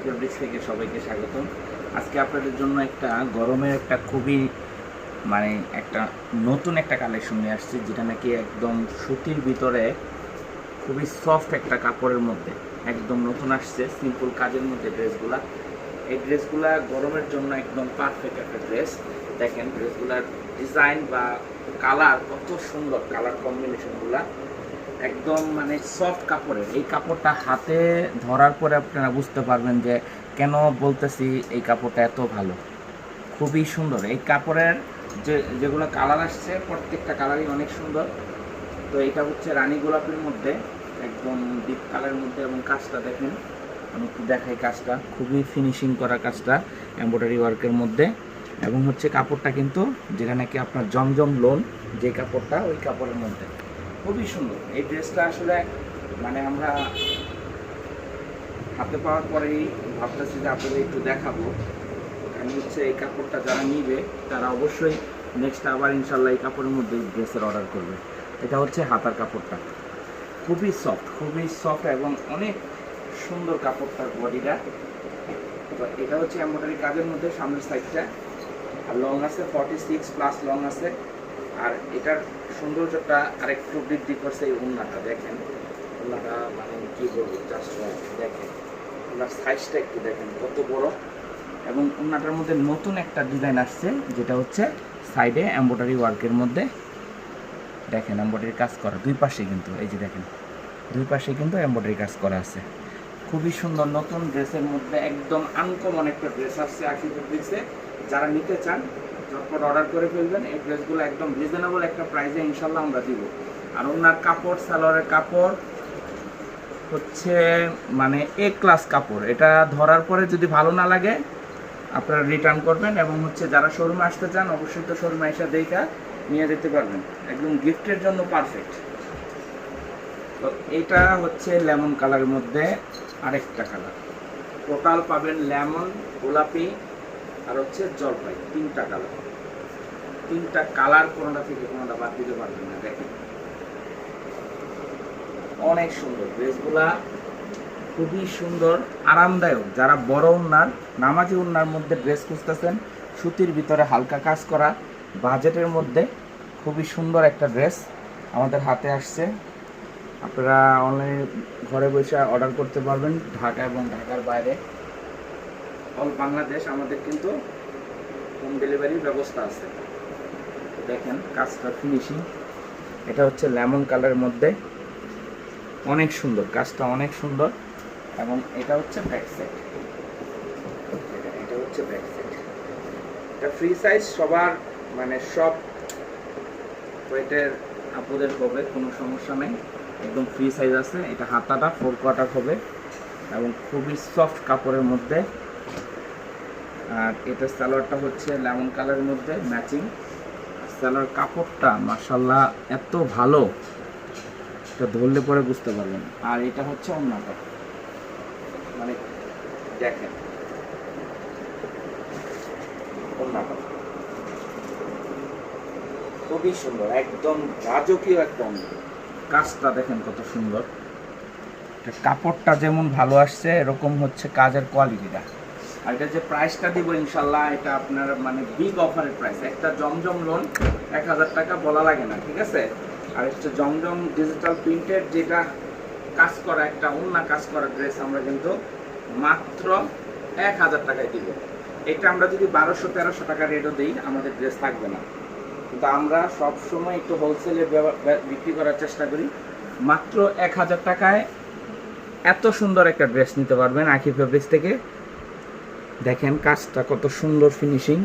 Fabrics থেকে সবাইকে স্বাগতম। আজকে আপনাদের জন্য একটা গরমের একটা খুবই একটা নতুন একটা কালেকশন নিয়ে আসছি, যেটা নাকি একদম সুতির ভিতরে খুবই সফট একটা কাপড়ের মধ্যে একদম নতুন আসছে, সিম্পল কাজের মধ্যে ড্রেসগুলা। এই ড্রেসগুলা গরমের জন্য একদম পারফেক্ট একটা ড্রেস। দেখেন ড্রেসগুলার ডিজাইন বা কালার কত সুন্দর, কালার কম্বিনেশনগুলা একদম সফট কাপড়ের। এই কাপড়টা হাতে ধরার পরে আপনারা বুঝতে পারবেন যে কেন বলতেছি এই কাপড়টা এত ভালো, খুবই সুন্দর। এই কাপড়ের যেগুলো কালার আসছে প্রত্যেকটা কালারই অনেক সুন্দর। তো এটা হচ্ছে রানী গোলাপের মধ্যে একদম ডিপ কালারের মধ্যে, এবং কাজটা দেখেন, আমি একটু দেখাই কাজটা, খুবই ফিনিশিং করা কাজটা এমব্রয়ডারি ওয়ার্কের মধ্যে। এবং হচ্ছে কাপড়টা কিন্তু যেটা নাকি আপনার জমজম লোন যে কাপড়টা, ওই কাপড়ের মধ্যে খুবই সুন্দর। এই ড্রেসটা আসলে আমরা হাতে পাওয়ার পরেই ভাবতেছি যে আপনাদের একটু দেখাবো। আমি হচ্ছে এই কাপড়টা যারা নিবে তারা অবশ্যই নেক্সট আবার ইনশাল্লাহ এই কাপড়ের মধ্যে ড্রেসের অর্ডার করবে। এটা হচ্ছে হাতার কাপড়টা, খুবই সফট এবং অনেক সুন্দর কাপড়টার বডিটা। তো এটা হচ্ছে এমব্রয়ডারি কাজের মধ্যে সামনের সাইডটা, আর লং আছে 46+ লং আছে। আর এটার সৌন্দর্যটা আরেকটু বৃদ্ধি করছে এই ওড়নাটা। দেখেন ওড়নাটা কি বলবো, জাস্ট দেখেন ওনার সাইজটা একটু দেখেন কত বড়। এবং ওড়নাটার মধ্যে নতুন একটা ডিজাইন আসছে, যেটা হচ্ছে সাইডে এমব্রয়ডারি ওয়ার্কের মধ্যে দেখেন এমব্রয়ডারি কাজ করা দুই পাশে, কিন্তু এই যে দেখেন দুই পাশে কিন্তু এমব্রয়ডারি কাজ করা আছে। খুবই সুন্দর নতুন ড্রেসের মধ্যে একদম আনকমন একটা ড্রেস আসছে আখি ফেব্রিক্সে। যারা নিতে চান যখন অর্ডার করে ফেলবেন। এই ড্রেসগুলো একদম রিজনেবল একটা প্রাইসে ইনশাল্লাহ আমরা দিব। আর ওনার কাপড়, সালোয়ারের কাপড় হচ্ছে এ ক্লাস কাপড়। এটা ধরার পরে যদি ভালো না লাগে আপনারা রিটার্ন করবেন। এবং হচ্ছে যারা শোরুমে আসতে চান অবশ্যই তো শোরুমে এসে দেখা নিয়ে যেতে পারবেন, একদম গিফটের জন্য পারফেক্ট। তো এটা হচ্ছে লেমন কালারের মধ্যে আরেকটা কালার। টোটাল পাবেন লেমন, গোলাপি আর হচ্ছে জলপাই, তিনটা কালার। তিনটা কালার কোনোটা থেকে কোনোটা বাদ দিতে পারবেন না। দেখেন অনেক সুন্দর ড্রেসগুলা, খুবই সুন্দর, আরামদায়ক। যারা বড় ওড়নার, নামাজি ওড়নার মধ্যে ড্রেস খুঁজতেছেন, সুতির ভিতরে হালকা কাজ করা, বাজেটের মধ্যে খুবই সুন্দর একটা ড্রেস আমাদের হাতে আসছে। আপনারা অনলাইনে ঘরে বসে অর্ডার করতে পারবেন, ঢাকা এবং ঢাকার বাইরে অল বাংলাদেশ আমাদের কিন্তু হোম ডেলিভারির ব্যবস্থা আছে। দেখেন কাজটা ফিনিশিং, এটা হচ্ছে লেমন কালারের মধ্যে অনেক সুন্দর, কাজটা অনেক সুন্দর। এবং এটা হচ্ছে ব্যাক সাইড, এটা হচ্ছে ব্যাক সাইড। এটা ফ্রি সাইজ সবার, সব ওয়েটের আপুদের হবে, কোনো সমস্যা নেই, একদম ফ্রি সাইজ আছে। এটা হাতাটা 4/4 হবে এবং খুবই সফট কাপড়ের মধ্যে। আর এটা সালোয়ারটা হচ্ছে লেমন কালারের মধ্যে ম্যাচিং। সালোয়ার কাপড়টা মাশাআল্লাহ এত ভালো, এটা ধরলে পরে বুঝতে পারবেন। আর এটা হচ্ছে ওড়নাটা, দেখেন ওড়নাটা খুবই সুন্দর, একদম রাজকীয় একটা ওড়না। কাজটা দেখেন কত সুন্দর, কাপড়টা যেমন ভালো আসছে এরকম হচ্ছে কাজের কোয়ালিটিটা। আর এটা যে প্রাইসটা দিব ইনশাল্লাহ, এটা আপনার বিগ অফারের প্রাইস। একটা জমজম লোন 1000 টাকা বলা লাগে না, ঠিক আছে। আর হচ্ছে জমজম ডিজিটাল প্রিন্টের যেটা কাজ করা একটা ওড়না কাজ করা ড্রেস আমরা কিন্তু মাত্র 1000 টাকায় দিব। এটা আমরা যদি 1200-1300 টাকা রেটও দিই আমাদের ড্রেস থাকবে না, কিন্তু আমরা সবসময় একটু হোলসেলে বিক্রি করার চেষ্টা করি। মাত্র 1000 টাকায় এত সুন্দর একটা ড্রেস নিতে পারবেন আখি ফেব্রিক্স থেকে। দেখেন কাজটা কত সুন্দর, ফিনিশিং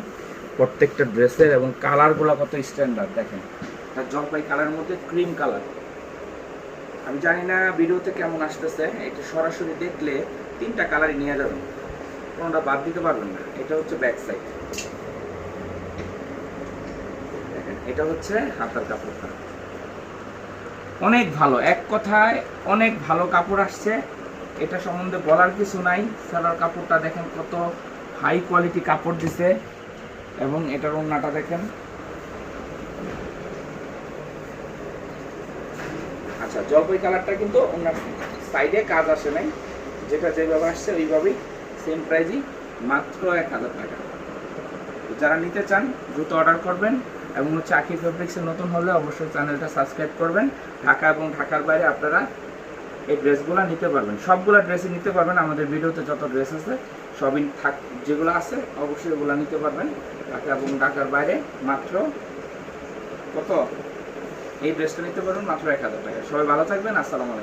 প্রত্যেকটা ড্রেসের, এবং কালারগুলো কত স্ট্যান্ডার্ড। দেখেন এটা জলপাই কালারের মধ্যে ক্রিম কালার। আমি জানি না ভিডিওতে কেমন আসতেছে, এটা সরাসরি দেখলে তিনটা কালারই নিয়ে যাবেন, কোনোটা বাদ দিতে পারবেন না। এটা হচ্ছে ব্যাক সাইড, দেখেন এটা হচ্ছে হাতার কাপড়টা। অনেক ভালো, এক কথায় অনেক ভালো কাপড় আসছে, এটা সম্বন্ধে বলার কিছু নাই। সালোয়ার কাপড়টা দেখেন কত হাই কোয়ালিটি কাপড় দিছে, এবং এটার ওড়নাটা দেখেন। আচ্ছা জলপাই কালারটা কিন্তু ওনার সাইডে কাজ আসে নাই, যেটা যেভাবে আসছে ওইভাবেই সেম প্রাইজই, মাত্র 1000 টাকা। তো যারা নিতে চান দ্রুত অর্ডার করবেন, এবং হচ্ছে আখি ফেব্রিক্সে নতুন হলে অবশ্যই চ্যানেলটা সাবস্ক্রাইব করবেন। ঢাকা এবং ঢাকার বাইরে আপনারা এই ড্রেসগুলো নিতে পারবেন, সবগুলো ড্রেসই নিতে পারবেন। আমাদের ভিডিওতে যত ড্রেস আছে সবই যেগুলো আছে অবশ্যই ওগুলো নিতে পারবেন। ঢাকা এবং ঢাকার বাইরে মাত্র কত, এই ড্রেসটা নিতে পারবেন মাত্র 1000 টাকা। সবাই ভালো থাকবেন, আসসালামু আলাইকুম।